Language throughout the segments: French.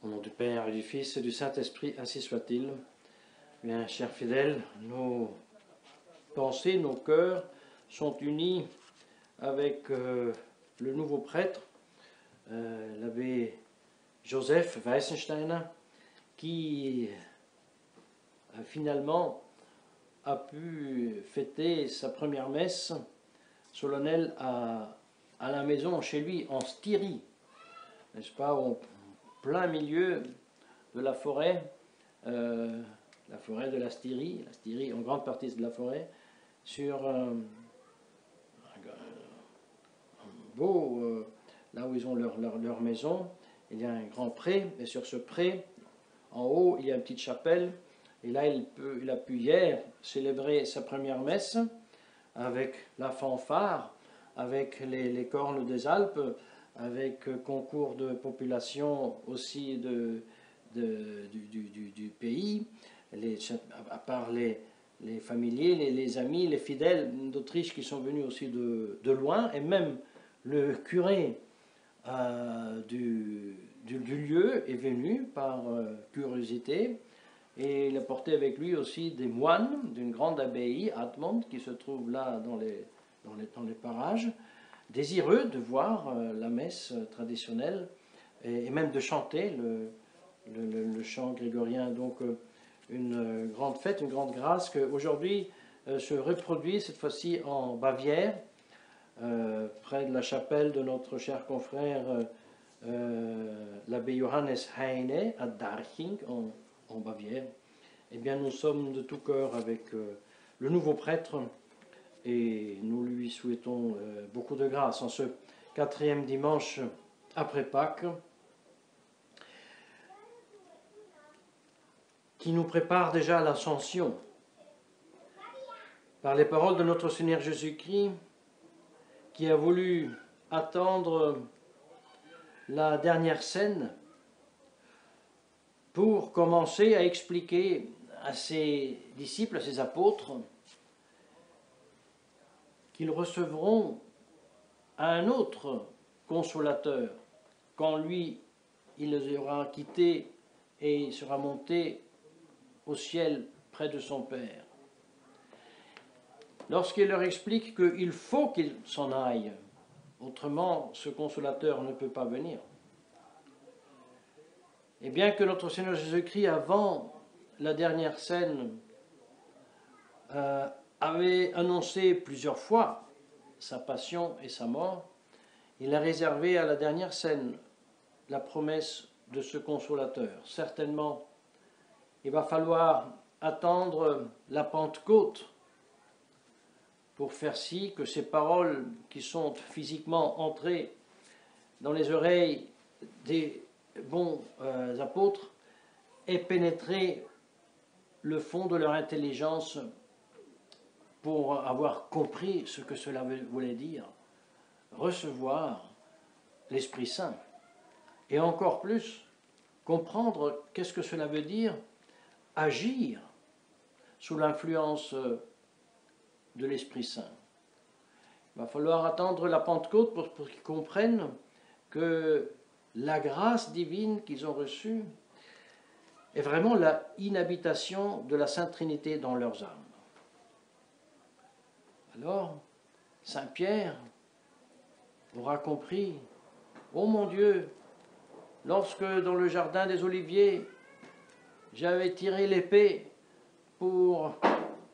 Au nom du Père et du Fils et du Saint-Esprit, ainsi soit-il. Bien, chers fidèles, nos pensées, nos cœurs sont unis avec le nouveau prêtre, l'abbé Joseph Weissensteiner, qui finalement a pu fêter sa première messe solennelle à la maison, chez lui, en Styrie, n'est-ce pas, au plein milieu de la forêt de la Styrie en grande partie de la forêt, sur un beau, là où ils ont leur maison, il y a un grand pré, et sur ce pré, en haut, il y a une petite chapelle, et là, il a pu hier célébrer sa première messe avec la fanfare, avec les cornes des Alpes, avec concours de population aussi du pays, à part les familiers, les amis, les fidèles d'Autriche qui sont venus aussi de loin, et même le curé du lieu est venu par curiosité, et il a porté avec lui aussi des moines d'une grande abbaye, Admont, qui se trouve là dans les parages, désireux de voir la messe traditionnelle et même de chanter le chant grégorien. Donc une grande fête, une grande grâce qu'aujourd'hui se reproduit cette fois-ci en Bavière, près de la chapelle de notre cher confrère l'abbé Johannes Heine à Darching en Bavière. Eh bien, nous sommes de tout cœur avec le nouveau prêtre et nous lui souhaitons beaucoup de grâce en ce 4e dimanche après Pâques, qui nous prépare déjà à l'ascension par les paroles de notre Seigneur Jésus-Christ, qui a voulu attendre la dernière scène pour commencer à expliquer à ses disciples, à ses apôtres, qu'ils recevront un autre consolateur quand lui, il les aura quittés et sera monté au ciel près de son Père. Lorsqu'il leur explique qu'il faut qu'il s'en aille, autrement ce consolateur ne peut pas venir. Et bien que notre Seigneur Jésus-Christ, avant la dernière scène, avait annoncé plusieurs fois sa passion et sa mort, il a réservé à la dernière scène la promesse de ce consolateur. Certainement, il va falloir attendre la Pentecôte pour faire ci que ces paroles qui sont physiquement entrées dans les oreilles des bons apôtres aient pénétré le fond de leur intelligence pour avoir compris ce que cela voulait dire, recevoir l'Esprit Saint, et encore plus, comprendre qu'est-ce que cela veut dire, agir sous l'influence de l'Esprit Saint. Il va falloir attendre la Pentecôte pour qu'ils comprennent que la grâce divine qu'ils ont reçue est vraiment la inhabitation de la Sainte Trinité dans leurs âmes. Alors, Saint Pierre aura compris, oh mon Dieu, lorsque dans le jardin des Oliviers, j'avais tiré l'épée pour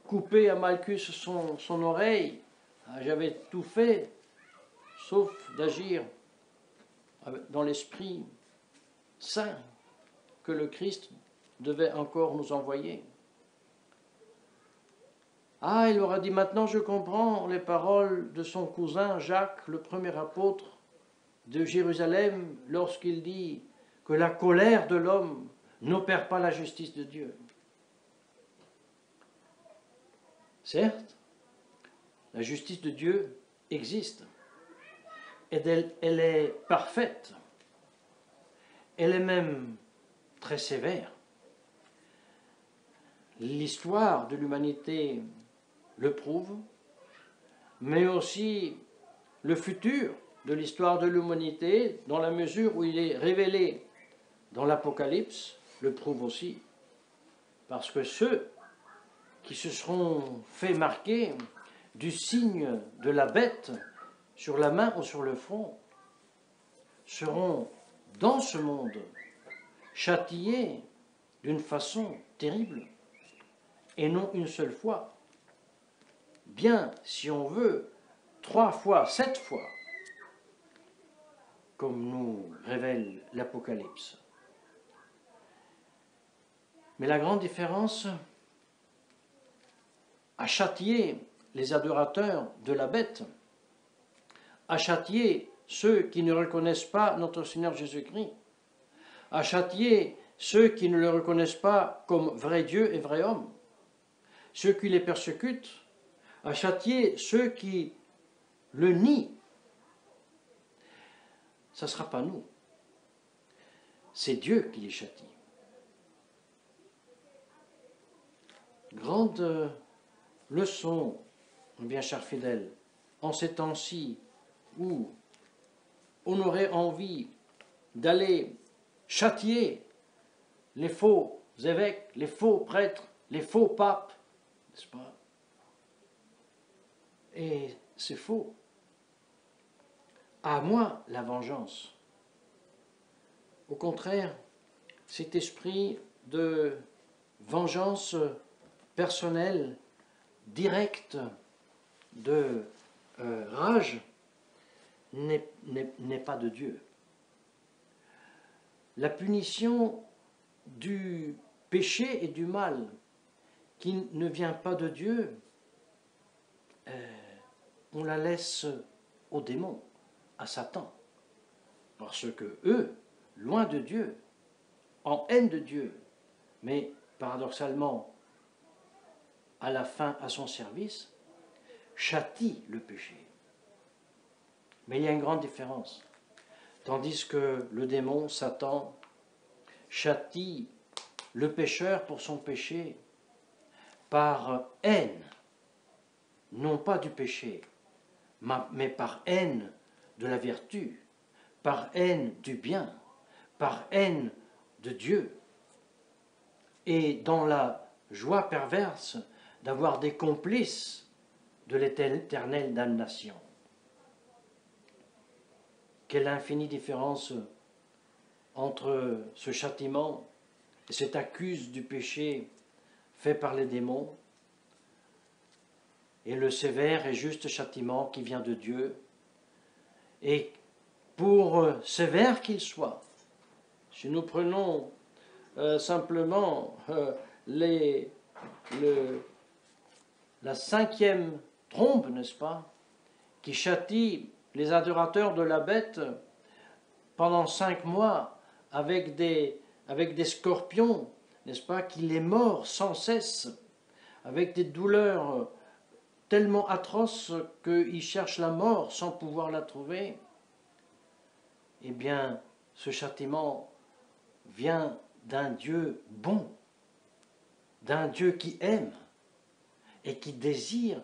couper à Malchus son oreille, j'avais tout fait, sauf d'agir dans l'Esprit Saint que le Christ devait encore nous envoyer. Ah, il aura dit, maintenant je comprends les paroles de son cousin Jacques, le premier apôtre de Jérusalem, lorsqu'il dit que la colère de l'homme n'opère pas la justice de Dieu. Certes, la justice de Dieu existe, et elle est parfaite, elle est même très sévère. L'histoire de l'humanité le prouve, mais aussi le futur de l'histoire de l'humanité, dans la mesure où il est révélé dans l'Apocalypse le prouvent aussi. Parce que ceux qui se seront fait marquer du signe de la bête sur la main ou sur le front seront dans ce monde châtiés d'une façon terrible, et non une seule fois, bien si on veut 3 fois, 7 fois, comme nous révèle l'Apocalypse. Mais la grande différence à châtier les adorateurs de la bête, à châtier ceux qui ne reconnaissent pas notre Seigneur Jésus-Christ, à châtier ceux qui ne le reconnaissent pas comme vrai Dieu et vrai homme, ceux qui les persécutent, à châtier ceux qui le nient. Ça ne sera pas nous. C'est Dieu qui les châtie. Grande leçon, bien chers fidèles, en ces temps-ci où on aurait envie d'aller châtier les faux évêques, les faux prêtres, les faux papes, n'est-ce pas? Et c'est faux. À moi la vengeance. Au contraire, cet esprit de vengeance personnelle, directe, de rage, n'est pas de Dieu. La punition du péché et du mal qui ne vient pas de Dieu, on la laisse aux démons, à Satan. Parce que eux, loin de Dieu, en haine de Dieu, mais paradoxalement, à la fin à son service, châtient le péché. Mais il y a une grande différence. Tandis que le démon, Satan, châtie le pécheur pour son péché par haine, non pas du péché, mais par haine de la vertu, par haine du bien, par haine de Dieu, et dans la joie perverse d'avoir des complices de l'éternelle damnation. Quelle infinie différence entre ce châtiment et cette accuse du péché fait par les démons et le sévère et juste châtiment qui vient de Dieu. Et pour sévère qu'il soit, si nous prenons simplement la 5e trombe, n'est-ce pas, qui châtie les adorateurs de la bête pendant 5 mois avec des scorpions, n'est-ce pas, qui les mordent sans cesse, avec des douleurs tellement atroces qu'ils cherchent la mort sans pouvoir la trouver. Eh bien, ce châtiment vient d'un Dieu bon, d'un Dieu qui aime et qui désire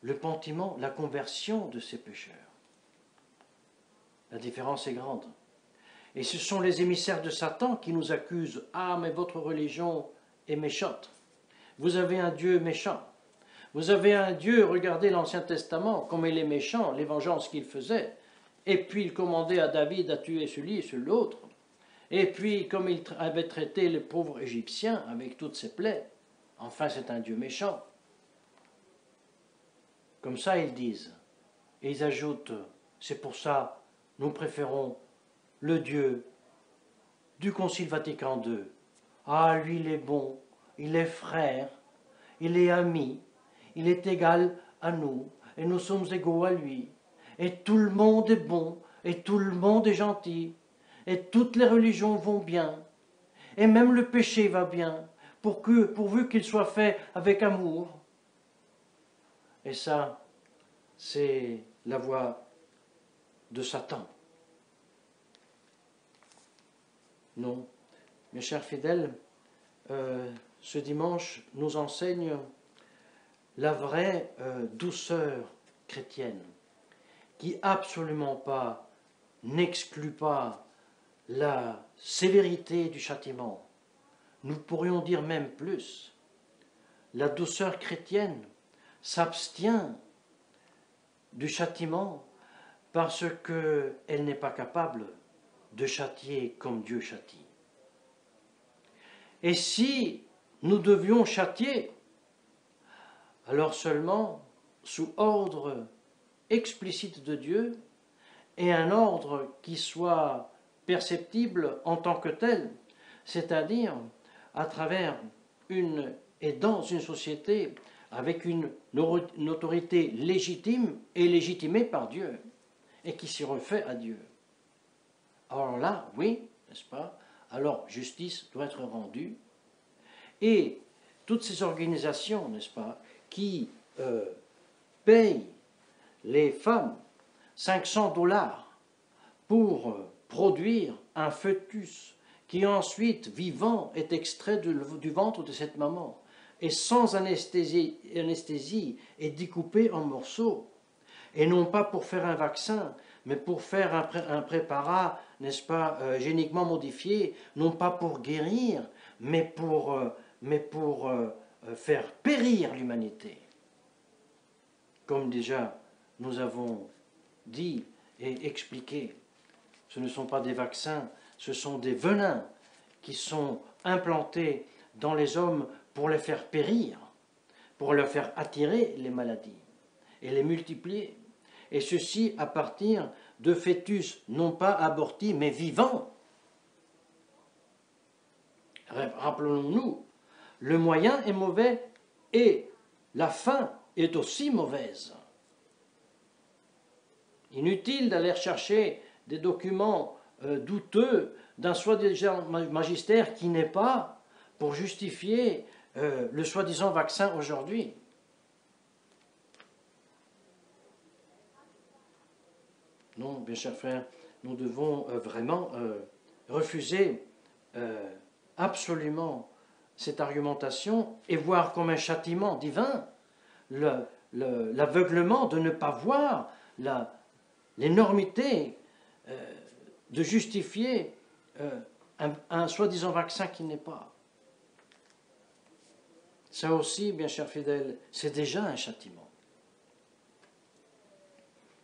le pentiment, la conversion de ses pécheurs. La différence est grande. Et ce sont les émissaires de Satan qui nous accusent. « Ah, mais votre religion est méchante. Vous avez un Dieu méchant. Vous avez un Dieu, regardez l'Ancien Testament, comme il est méchant, les vengeances qu'il faisait. Et puis il commandait à David à tuer celui et l'autre. Et puis, comme il avait traité les pauvres Égyptiens avec toutes ses plaies, enfin c'est un Dieu méchant. » Comme ça ils disent. Et ils ajoutent, c'est pour ça nous préférons le Dieu du Concile Vatican II. Ah, lui il est bon, il est frère, il est ami, il est égal à nous, et nous sommes égaux à lui. Et tout le monde est bon, et tout le monde est gentil, et toutes les religions vont bien, et même le péché va bien, pourvu qu'il soit fait avec amour. Et ça, c'est la voix de Satan. Non, mes chers fidèles, ce dimanche nous enseigne la vraie douceur chrétienne, qui absolument pas n'exclut pas la sévérité du châtiment. Nous pourrions dire même plus. La douceur chrétienne s'abstient du châtiment parce qu'elle n'est pas capable de châtier comme Dieu châtie. Et si nous devions châtier, alors seulement sous ordre explicite de Dieu et un ordre qui soit perceptible en tant que tel, c'est-à-dire à travers et dans une société avec une autorité légitime et légitimée par Dieu et qui s'y refait à Dieu. Alors là, oui, n'est-ce pas? Alors justice doit être rendue et toutes ces organisations, n'est-ce pas, qui payent les femmes 500 $ pour produire un fœtus qui ensuite, vivant, est extrait du ventre de cette maman et sans anesthésie est découpé en morceaux, et non pas pour faire un vaccin, mais pour faire un préparat, n'est-ce pas, géniquement modifié, non pas pour guérir, mais pour faire périr l'humanité. Comme déjà nous avons dit et expliqué, ce ne sont pas des vaccins, ce sont des venins qui sont implantés dans les hommes pour les faire périr, pour leur faire attirer les maladies et les multiplier. Et ceci à partir de fœtus non pas abortis mais vivants. Rappelons-nous, le moyen est mauvais et la fin est aussi mauvaise. Inutile d'aller chercher des documents douteux d'un soi-disant magistère qui n'est pas pour justifier le soi-disant vaccin aujourd'hui. Non, mes chers frères, nous devons vraiment refuser absolument cette argumentation et voir comme un châtiment divin l'aveuglement de ne pas voir l'énormité de justifier un soi-disant vaccin qui n'est pas. Ça aussi, bien chers fidèles, c'est déjà un châtiment.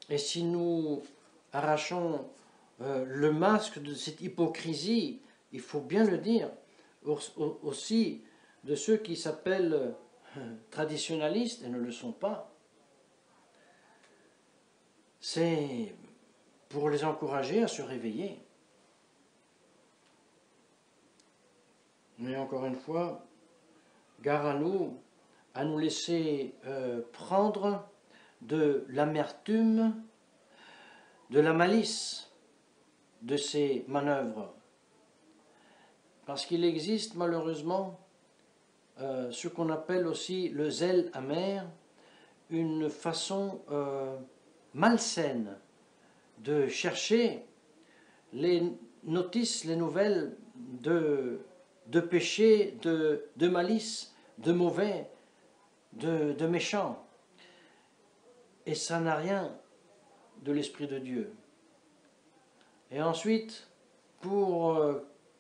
Et si nous arrachons le masque de cette hypocrisie, il faut bien le dire, aussi de ceux qui s'appellent traditionalistes et ne le sont pas, c'est pour les encourager à se réveiller. Mais encore une fois, gare à nous laisser prendre de l'amertume, de la malice de ces manœuvres. Parce qu'il existe malheureusement ce qu'on appelle aussi le zèle amer, une façon malsaine de chercher les notices, les nouvelles de péché, de malice, de mauvais, de méchant. Et ça n'a rien de l'Esprit de Dieu. Et ensuite, pour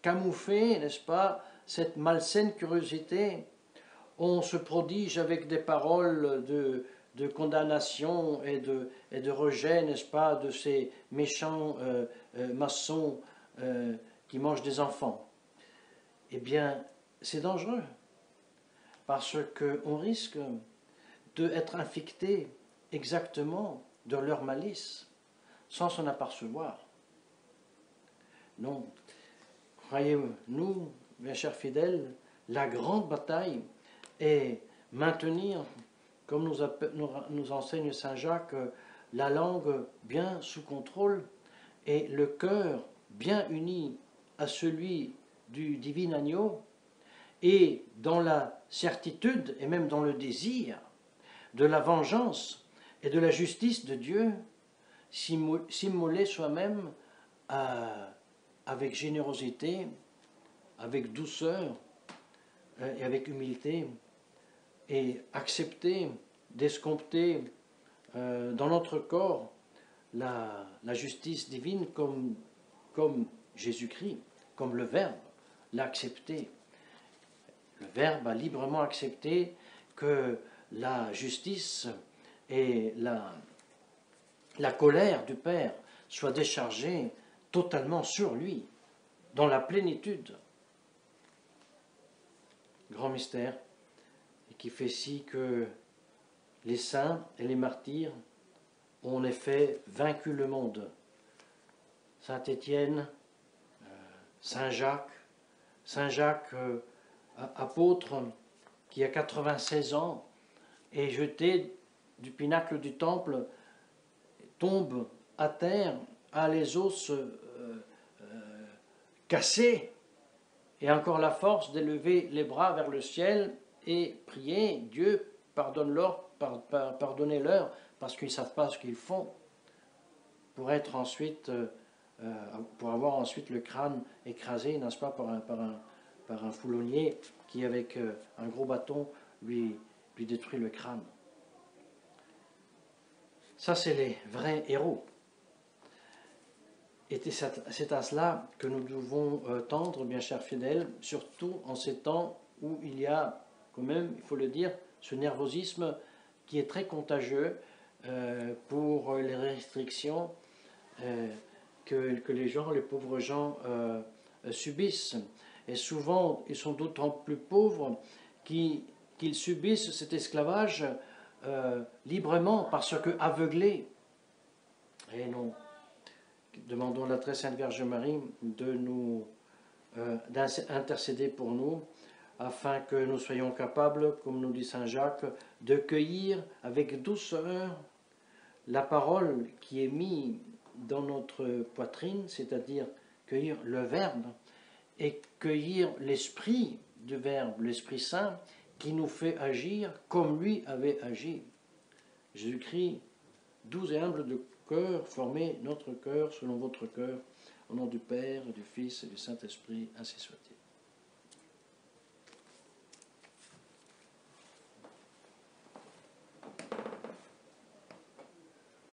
camoufler, n'est-ce pas, cette malsaine curiosité, on se prodige avec des paroles de condamnation et de rejet, n'est-ce pas, de ces méchants maçons qui mangent des enfants. Eh bien, c'est dangereux, parce qu'on risque d'être infecté exactement de leur malice, sans s'en apercevoir. Non, croyez-nous, mes chers fidèles, la grande bataille est maintenir, comme nous enseigne Saint Jacques, la langue bien sous contrôle et le cœur bien uni à celui du divin agneau, et dans la certitude et même dans le désir de la vengeance et de la justice de Dieu, s'immoler soi-même avec générosité, avec douceur et avec humilité, et accepter d'escompter dans notre corps la justice divine comme Jésus-Christ, comme le Verbe l'a accepté. Le Verbe a librement accepté que la justice et la colère du Père soient déchargées totalement sur lui, dans la plénitude. Grand mystère, et qui fait si que les saints et les martyrs ont en effet vaincu le monde. Saint Étienne, Saint Jacques, apôtre, qui a 96 ans, est jeté du pinacle du temple, tombe à terre, a les os cassés, et encore la force d'élever les bras vers le ciel et prier, Dieu, pardonnez-leur, parce qu'ils ne savent pas ce qu'ils font, pour être ensuite, pour avoir ensuite le crâne écrasé, n'est-ce pas, par un foulonnier qui, avec un gros bâton, lui détruit le crâne. Ça, c'est les vrais héros. Et c'est à cela que nous devons tendre, bien chers fidèles, surtout en ces temps où il y a, quand même, il faut le dire, ce nervosisme qui est très contagieux pour les restrictions que les pauvres gens subissent. Et souvent, ils sont d'autant plus pauvres qu'ils subissent cet esclavage librement parce que aveuglés. Et non. Demandons à la très sainte Vierge Marie d'intercéder pour nous, afin que nous soyons capables, comme nous dit Saint Jacques, de cueillir avec douceur la parole qui est mise dans notre poitrine, c'est-à-dire cueillir le Verbe, et cueillir l'Esprit du Verbe, l'Esprit Saint, qui nous fait agir comme lui avait agi. Jésus-Christ, doux et humble de cœur, formez notre cœur selon votre cœur, au nom du Père, et du Fils et du Saint-Esprit, ainsi soit-il.